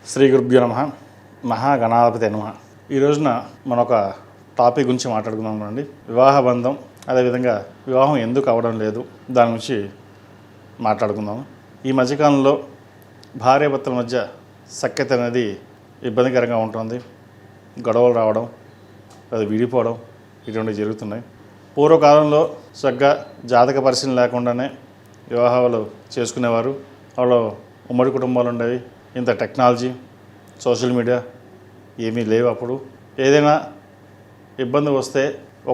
శ్రీ గురుభ్యో నమః. మహాగణాధిపతి నమః. ఈ రోజున మనం ఒక టాపిక్ గురించి మాట్లాడుకుందాం అండి. వివాహ బంధం, అదేవిధంగా వివాహం ఎందుకు అవ్వడం లేదు దాని గురించి మాట్లాడుకుందాం. ఈ మధ్యకాలంలో భార్యాభర్తల మధ్య సఖ్యత అనేది ఇబ్బందికరంగా ఉంటుంది. గొడవలు రావడం, అది విడిపోవడం ఇటువంటివి జరుగుతున్నాయి. పూర్వకాలంలో చక్కగా జాతక పరిశీలన లేకుండానే వివాహాలు చేసుకునేవారు. వాళ్ళు ఉమ్మడి కుటుంబాలు ఉండేవి. ఇంత టెక్నాలజీ, సోషల్ మీడియా ఏమీ లేవు. అప్పుడు ఏదైనా ఇబ్బంది వస్తే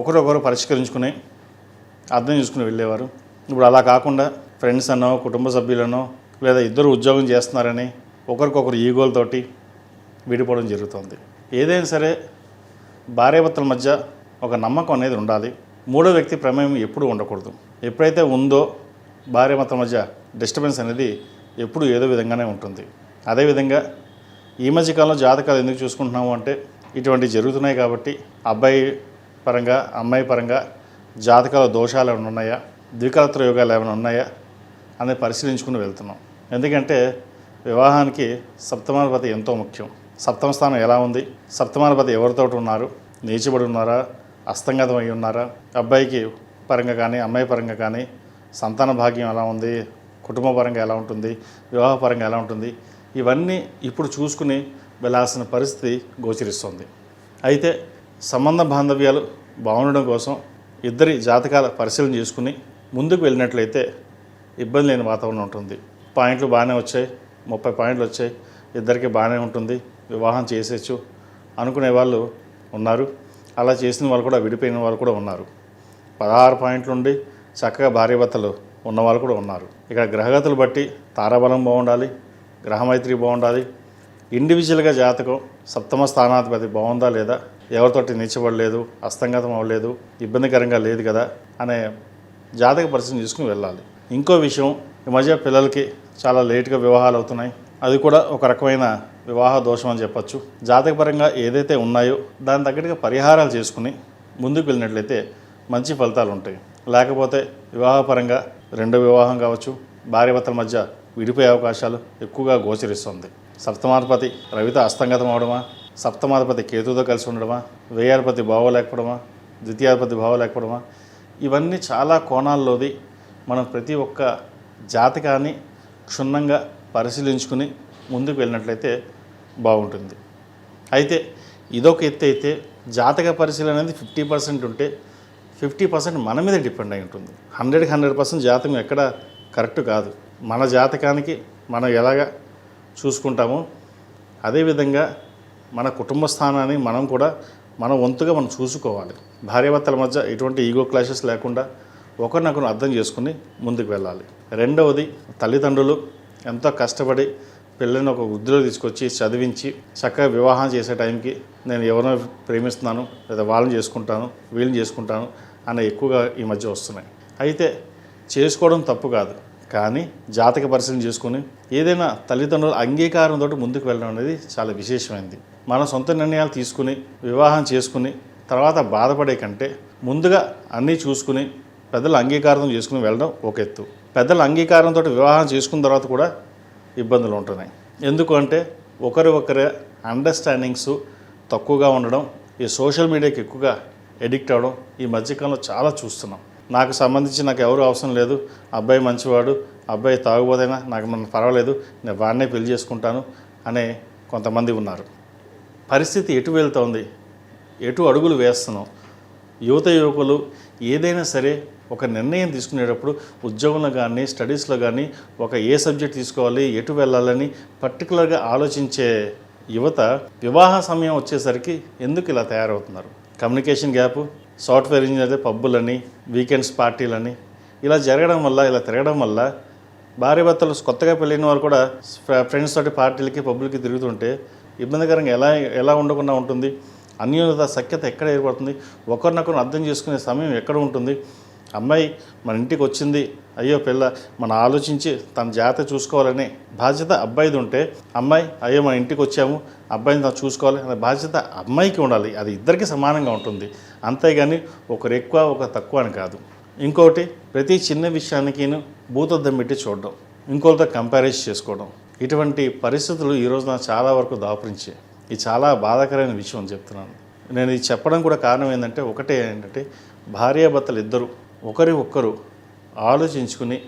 ఒకరొకరు పరిష్కరించుకుని అర్థం చేసుకుని వెళ్ళేవారు. ఇప్పుడు అలా కాకుండా ఫ్రెండ్స్ అనో, కుటుంబ సభ్యులనో, లేదా ఇద్దరు ఉద్యోగం చేస్తున్నారని ఒకరికొకరు ఈగోలతోటి విడిపోవడం జరుగుతుంది. ఏదైనా సరే భార్యాభర్తల మధ్య ఒక నమ్మకం అనేది ఉండాలి. మూడో వ్యక్తి ప్రమేయం ఎప్పుడూ ఉండకూడదు. ఎప్పుడైతే ఉందో భార్యాభర్తల మధ్య డిస్టర్బెన్స్ అనేది ఎప్పుడు ఏదో విధంగానే ఉంటుంది. అదేవిధంగా ఈ మధ్యకాలంలో జాతకాలు ఎందుకు చూసుకుంటున్నాము అంటే ఇటువంటివి జరుగుతున్నాయి కాబట్టి అబ్బాయి పరంగా అమ్మాయి పరంగా జాతకాల దోషాలు ఏమైనా ఉన్నాయా, ద్వికలత్ర యోగాలు ఏమైనా ఉన్నాయా అనేది పరిశీలించుకుని వెళ్తున్నాం. ఎందుకంటే వివాహానికి సప్తమాధిపతి ఎంతో ముఖ్యం. సప్తమ స్థానం ఎలా ఉంది, సప్తమాధిపతి ఎవరితో ఉన్నారు, నీచబడి ఉన్నారా, అస్తంగతం అయి ఉన్నారా, అబ్బాయికి పరంగా కానీ అమ్మాయి పరంగా కానీ సంతాన భాగ్యం ఎలా ఉంది, కుటుంబ పరంగా ఎలా ఉంటుంది, వివాహ పరంగా ఎలా ఉంటుంది, ఇవన్నీ ఇప్పుడు చూసుకుని వెళ్ళాల్సిన పరిస్థితి గోచరిస్తుంది. అయితే సంబంధ బాంధవ్యాలు బాగుండడం కోసం ఇద్దరి జాతకాల పరిశీలన చేసుకుని ముందుకు వెళ్ళినట్లయితే ఇబ్బంది లేని వాతావరణం ఉంటుంది. పాయింట్లు బాగానే వచ్చాయి, 30 పాయింట్లు వచ్చాయి, ఇద్దరికి బాగానే ఉంటుంది, వివాహం చేసేయచ్చు అనుకునే వాళ్ళు ఉన్నారు. అలా చేసిన వాళ్ళు కూడా విడిపోయిన వాళ్ళు కూడా ఉన్నారు. 16 పాయింట్లు ఉండి చక్కగా భార్యాభర్తలు ఉన్నవాళ్ళు కూడా ఉన్నారు. ఇక్కడ గ్రహగతులు బట్టి తారాబలం బాగుండాలి, గ్రహమైత్రి బాగుండాలి. ఇండివిజువల్గా జాతకం సప్తమ స్థానాధిపతి బాగుందా లేదా, ఎవరితోటి నీచబడలేదు, అస్తంగతం అవ్వలేదు, ఇబ్బందికరంగా లేదు కదా అనే జాతక పరిస్థితిని చూసుకుని వెళ్ళాలి. ఇంకో విషయం, ఈ మధ్య పిల్లలకి చాలా లేటుగా వివాహాలు అవుతున్నాయి. అది కూడా ఒక రకమైన వివాహ దోషం అని చెప్పచ్చు. జాతకపరంగా ఏదైతే ఉన్నాయో దాని తగ్గట్టుగా పరిహారాలు చేసుకుని ముందుకు వెళ్ళినట్లయితే మంచి ఫలితాలు ఉంటాయి. లేకపోతే వివాహపరంగా రెండో వివాహం కావచ్చు, భార్యాభర్తల మధ్య విడిపోయే అవకాశాలు ఎక్కువగా గోచరిస్తుంది. సప్తమాధిపతి రవితో అస్తంగతం అవడమా, సప్తమాధిపతి కేతుతో కలిసి ఉండడమా, వ్యయాధిపతి బాగోలేకపోవడమా, ద్వితీయాధిపతి బాగోలేకపోవడమా, ఇవన్నీ చాలా కోణాల్లోది మనం ప్రతి ఒక్క జాతకాన్ని క్షుణ్ణంగా పరిశీలించుకుని ముందుకు వెళ్ళినట్లయితే బాగుంటుంది. అయితే ఇదొక ఎత్తు అయితే జాతక పరిశీలన అనేది 50% ఉంటే 50% మన మీద డిపెండ్ అయి ఉంటుంది. 100కి 100% జాతకం ఎక్కడ కరెక్ట్ కాదు. మన జాతకానికి మనం ఎలాగ చూసుకుంటామో అదేవిధంగా మన కుటుంబ స్థానాన్ని మనం కూడా మన వంతుగా మనం చూసుకోవాలి. భార్యాభర్తల మధ్య ఎటువంటి ఈగో క్లాషెస్ లేకుండా ఒకరినొకరు అర్థం చేసుకుని ముందుకు వెళ్ళాలి. రెండవది, తల్లిదండ్రులు ఎంతో కష్టపడి పిల్లల్ని ఒక వృద్ధిలో తీసుకొచ్చి చదివించి చక్కగా వివాహం చేసే టైంకి నేను ఎవరినో ప్రేమిస్తున్నాను, లేదా వాళ్ళని చేసుకుంటాను, వీళ్ళని చేసుకుంటాను అనే ఎక్కువగా ఈ మధ్య వస్తున్నాయి. అయితే చేసుకోవడం తప్పు కాదు, కానీ జాతక పరిశీలన చేసుకుని ఏదైనా తల్లిదండ్రుల అంగీకారంతో ముందుకు వెళ్ళడం అనేది చాలా విశేషమైనది. మన సొంత నిర్ణయాలు తీసుకుని వివాహం చేసుకుని తర్వాత బాధపడే కంటే ముందుగా అన్నీ చూసుకుని పెద్దల అంగీకారం చేసుకుని వెళ్ళడం ఒక ఎత్తు. పెద్దల అంగీకారంతో వివాహం చేసుకున్న తర్వాత కూడా ఇబ్బందులు ఉంటున్నాయి. ఎందుకు అంటే ఒకరి అండర్స్టాండింగ్స్ తక్కువగా ఉండడం, ఈ సోషల్ మీడియాకి ఎక్కువగా ఎడిక్ట్ అవ్వడం ఈ మధ్యకాలంలో చాలా చూస్తున్నాం. నాకు ఎవరు అవసరం లేదు, అబ్బాయి మంచివాడు, అబ్బాయి తాగుబోదైనా నాకు పర్వాలేదు, నేను వాడినే పెళ్లి చేసుకుంటాను అనే కొంతమంది ఉన్నారు. పరిస్థితి ఎటు వెళ్తోంది, ఎటు అడుగులు వేస్తున్నాం. యువకులు ఏదైనా సరే ఒక నిర్ణయం తీసుకునేటప్పుడు ఉద్యోగంలో కానీ స్టడీస్లో కానీ ఒక ఏ సబ్జెక్ట్ తీసుకోవాలి, ఎటు వెళ్ళాలని పర్టికులర్గా ఆలోచించే యువత వివాహ సమయం వచ్చేసరికి ఎందుకు ఇలా తయారవుతున్నారు? కమ్యూనికేషన్ గ్యాపు, సాఫ్ట్వేర్ ఇంజనీర్ అయితే పబ్బులని, వీకెండ్స్ పార్టీలని ఇలా జరగడం వల్ల, ఇలా తిరగడం వల్ల భార్యాభర్తలు కొత్తగా పెళ్ళిన వారు కూడా ఫ్రెండ్స్ తోటి పార్టీలకి పబ్బులకి తిరుగుతుంటే ఇబ్బందికరంగా ఎలా ఉండకుండా ఉంటుంది? అన్యోన్యత, సఖ్యత ఎక్కడ ఏర్పడుతుంది? ఒకరినొకరు అర్థం చేసుకునే సమయం ఎక్కడ ఉంటుంది? అమ్మాయి మన ఇంటికి వచ్చింది, అయ్యో పిల్ల మనం ఆలోచించి తన జాగ్రత్త చూసుకోవాలనే బాధ్యత అబ్బాయిది ఉంటే, అమ్మాయి అయ్యో మన ఇంటికి వచ్చాము, అబ్బాయిని తను చూసుకోవాలి అనే బాధ్యత అమ్మాయికి ఉండాలి. అది ఇద్దరికి సమానంగా ఉంటుంది. అంతేగాని ఒకరు ఎక్కువ ఒకరు తక్కువ అని కాదు. ఇంకోటి, ప్రతి చిన్న విషయానికి భూతద్దం పెట్టి చూడడం, ఇంకోరితో కంపారిజన్ చేసుకోవడం, ఇటువంటి పరిస్థితులు ఈ రోజున చాలా వరకు దాపురించాయి. ఇది చాలా బాధాకరమైన విషయం అని చెప్తున్నాను. నేను ఇది చెప్పడం కూడా కారణం ఏంటంటే ఏంటంటే భార్యాభర్తలు ఇద్దరు ఒకరు ఆలోచించుకుని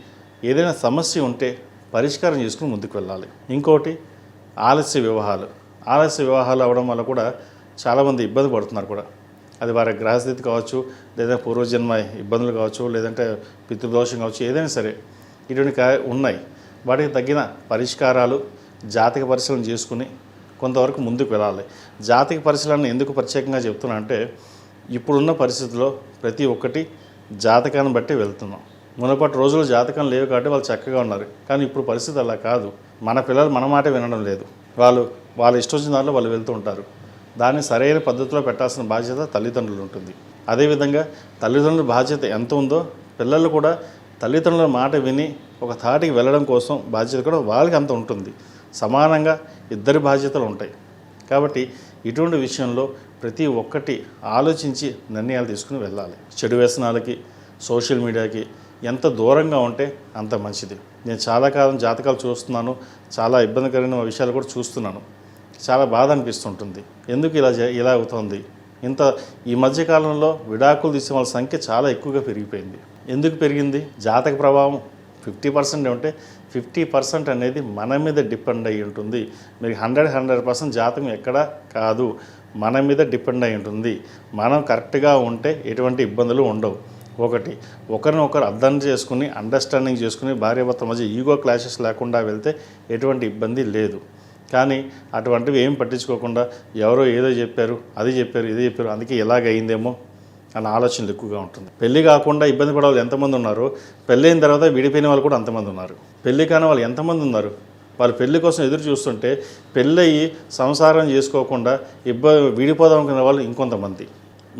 ఏదైనా సమస్య ఉంటే పరిష్కారం చేసుకుని ముందుకు వెళ్ళాలి. ఇంకోటి ఆలస్య వివాహాలు అవ్వడం వల్ల కూడా చాలామంది ఇబ్బంది పడుతున్నారు కూడా. అది వారి గ్రహస్థితి కావచ్చు, లేదా పూర్వజన్మ ఇబ్బందులు కావచ్చు, లేదంటే పితృదోషం కావచ్చు, ఏదైనా సరే ఇటువంటి ఉన్నాయి. వాటికి తగిన పరిష్కారాలు జాతక పరిశీలన చేసుకుని కొంతవరకు ముందుకు వెళ్ళాలి. జాతక పరిశీలన ఎందుకు ప్రత్యేకంగా చెప్తున్నా అంటే ఇప్పుడున్న పరిస్థితుల్లో ప్రతి ఒక్కటి జాతకాన్ని బట్టి వెళ్తున్నాం. మునపటి రోజులు జాతకం లేవు కాబట్టి వాళ్ళు చక్కగా ఉన్నారు. కానీ ఇప్పుడు పరిస్థితి అలా కాదు. మన పిల్లలు మన మాట వినడం లేదు. వాళ్ళ ఇష్టం వచ్చిన దాంట్లో వాళ్ళు వెళ్తూ ఉంటారు. దాన్ని సరైన పద్ధతిలో పెట్టాల్సిన బాధ్యత తల్లిదండ్రులు ఉంటుంది. అదేవిధంగా తల్లిదండ్రుల బాధ్యత ఎంత ఉందో పిల్లలు కూడా తల్లిదండ్రుల మాట విని ఒక తాటికి వెళ్ళడం కోసం బాధ్యత కూడా వాళ్ళకి అంత ఉంటుంది. సమానంగా ఇద్దరి బాధ్యతలు ఉంటాయి. కాబట్టి ఇటువంటి విషయంలో ప్రతి ఒక్కటి ఆలోచించి నిర్ణయాలు తీసుకుని వెళ్ళాలి. చెడు వ్యసనాలకి, సోషల్ మీడియాకి ఎంత దూరంగా ఉంటే అంత మంచిది. నేను చాలా కాలం జాతకాలు చూస్తున్నాను, చాలా ఇబ్బందికరమైన విషయాలు కూడా చూస్తున్నాను. చాలా బాధ అనిపిస్తుంటుంది. ఎందుకు ఇలా అవుతుంది? ఈ మధ్యకాలంలో విడాకులు తీసే వాళ్ళ సంఖ్య చాలా ఎక్కువగా పెరిగిపోయింది. ఎందుకు పెరిగింది? జాతక ప్రభావం 50% ఉంటే 50% అనేది మన మీద డిపెండ్ అయి ఉంటుంది. మీరు 100% జాతకం ఎక్కడా కాదు, మన మీద డిపెండ్ అయి ఉంటుంది. మనం కరెక్ట్గా ఉంటే ఎటువంటి ఇబ్బందులు ఉండవు. ఒకరినొకరు అర్థం చేసుకుని, అండర్స్టాండింగ్ చేసుకుని, భార్యాభర్తల మధ్య ఈగో క్లాషెస్ లేకుండా వెళ్తే ఎటువంటి ఇబ్బంది లేదు. కానీ అటువంటివి ఏం పట్టించుకోకుండా ఎవరో ఏదో చెప్పారు, అది చెప్పారు, ఇది చెప్పారు, అందుకే ఇలాగైందేమో అన్న ఆలోచనలు ఎక్కువగా ఉంటుంది. పెళ్లి కాకుండా ఇబ్బంది పడే వాళ్ళు ఎంతమంది ఉన్నారు, పెళ్ళైన తర్వాత విడిపోయిన వాళ్ళు కూడా అంతమంది ఉన్నారు. పెళ్లి కాని వాళ్ళు ఎంతమంది ఉన్నారు. వాళ్ళు పెళ్లి కోసం ఎదురు చూస్తుంటే పెళ్ళయి సంసారం చేసుకోకుండా విడిపోదాం అనుకునే వాళ్ళు ఇంకొంతమంది.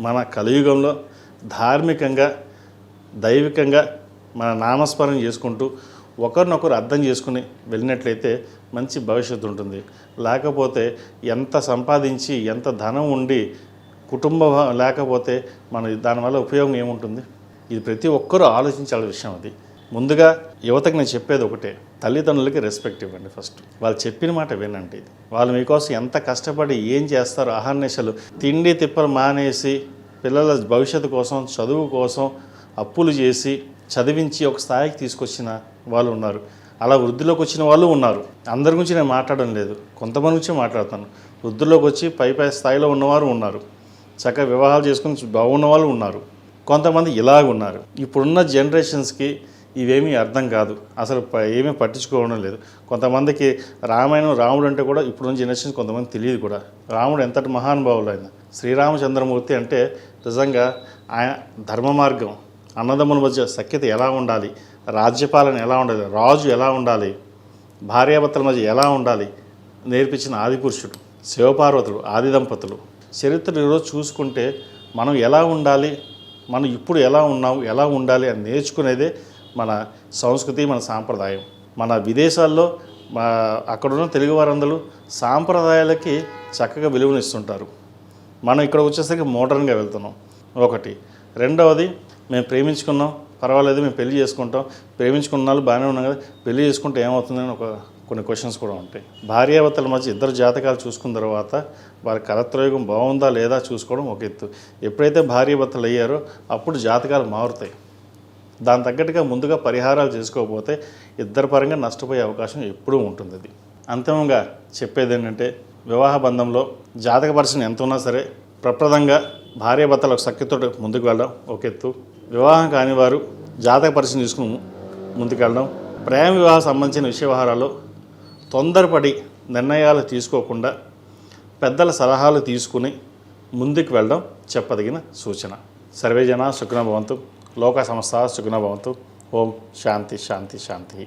మన కలియుగంలో ధార్మికంగా, దైవికంగా మన నామస్మరణ చేసుకుంటూ ఒకరినొకరు అర్థం చేసుకుని వెళ్ళినట్లయితే మంచి భవిష్యత్తు ఉంటుంది. లేకపోతే ఎంత సంపాదించి, ఎంత ధనం ఉండి, కుటుంబం లేకపోతే దానివల్ల ఉపయోగం ఏముంటుంది? ఇది ప్రతి ఒక్కరూ ఆలోచించాల్సిన విషయం. అది ముందుగా యువతకు నేను చెప్పేది ఒకటే, తల్లిదండ్రులకి రెస్పెక్ట్ ఇవ్వండి. ఫస్ట్ వాళ్ళు చెప్పిన మాట వినండి. వాళ్ళు మీకోసం ఎంత కష్టపడి ఏం చేస్తారో, అహర్నిశలు తిండి తిప్పలు మానేసి పిల్లల భవిష్యత్తు కోసం, చదువు కోసం అప్పులు చేసి చదివించి ఒక స్థాయికి తీసుకొచ్చిన వాళ్ళు ఉన్నారు. అలా వృద్ధిలోకి వచ్చిన వాళ్ళు ఉన్నారు. అందరి గురించి నేను మాట్లాడడం లేదు, కొంతమంది గురించి మాట్లాడుతాను. వృద్ధిలోకి వచ్చి పై స్థాయిలో ఉన్నవారు ఉన్నారు, చక్కగా వివాహాలు చేసుకుని బాగున్న వాళ్ళు ఉన్నారు. కొంతమంది ఇలాగ ఉన్నారు. ఇప్పుడున్న జనరేషన్స్కి ఇవేమీ అర్థం కాదు, అసలు ఏమీ పట్టించుకోవడం లేదు. కొంతమందికి రామాయణం, రాముడు అంటే కూడా ఇప్పుడున్న జనరేషన్ కొంతమంది తెలియదు కూడా. రాముడు ఎంతటి మహానుభావులు ఆయన. శ్రీరామచంద్రమూర్తి అంటే నిజంగా ఆయన ధర్మ మార్గం, అన్నదమ్ముల మధ్య సఖ్యత ఎలా ఉండాలి, రాజ్యపాలన ఎలా ఉండాలి, రాజు ఎలా ఉండాలి, భార్యాభర్తల మధ్య ఎలా ఉండాలి నేర్పించిన ఆదిపురుషుడు. శివపార్వతుడు ఆది దంపతులు. చరిత్ర ఈరోజు చూసుకుంటే మనం ఎలా ఉండాలి, మనం ఇప్పుడు ఎలా ఉన్నాము, ఎలా ఉండాలి అని నేర్చుకునేదే మన సంస్కృతి, మన సాంప్రదాయం. మన విదేశాల్లో అక్కడున్న తెలుగు వారందరూ సాంప్రదాయాలకి చక్కగా విలువనిస్తుంటారు. మనం ఇక్కడ వచ్చేసరికి మోడర్న్గా వెళ్తున్నాం. ఒకటి. రెండవది, మేము ప్రేమించుకున్నాం, పర్వాలేదు, మేము పెళ్లి చేసుకుంటాం, ప్రేమించుకున్న వాళ్ళు బాగానే ఉన్నాం కదా, పెళ్లి చేసుకుంటే ఏమవుతుందని కొన్ని క్వశ్చన్స్ కూడా ఉంటాయి. భార్యాభర్తల మధ్య ఇద్దరు జాతకాలు చూసుకున్న తర్వాత వారి కలత్రయోగం బాగుందా లేదా చూసుకోవడం ఒక ఎత్తు. ఎప్పుడైతే భార్యాభర్తలు అయ్యారో అప్పుడు జాతకాలు మారుతాయి. దాని తగ్గట్టుగా ముందుగా పరిహారాలు చేసుకోకపోతే ఇద్దరి పరంగా నష్టపోయే అవకాశం ఎప్పుడూ ఉంటుంది. అది అంతిమంగా చెప్పేది ఏంటంటే, వివాహ బంధంలో జాతక పరిశీలన ఎంత ఉన్నా సరే ప్రప్రదంగా భార్యాభర్తలకు సఖ్యతో ముందుకు వెళ్ళడం ఒక ఎత్తు. వివాహం కాని వారు జాతక పరిశీలన తీసుకుని ముందుకు వెళ్ళడం. ప్రేమ వివాహం సంబంధించిన విషయ వ్యవహారాల్లో తొందరపడి నిర్ణయాలు తీసుకోకుండా పెద్దల సలహాలు తీసుకుని ముందుకు వెళ్ళడం చెప్పదగిన సూచన. సర్వే జనా సుఖినో భవంతు, లోక సమస్తా సుఖినో భవంతు. ఓం శాంతి శాంతి శాంతి.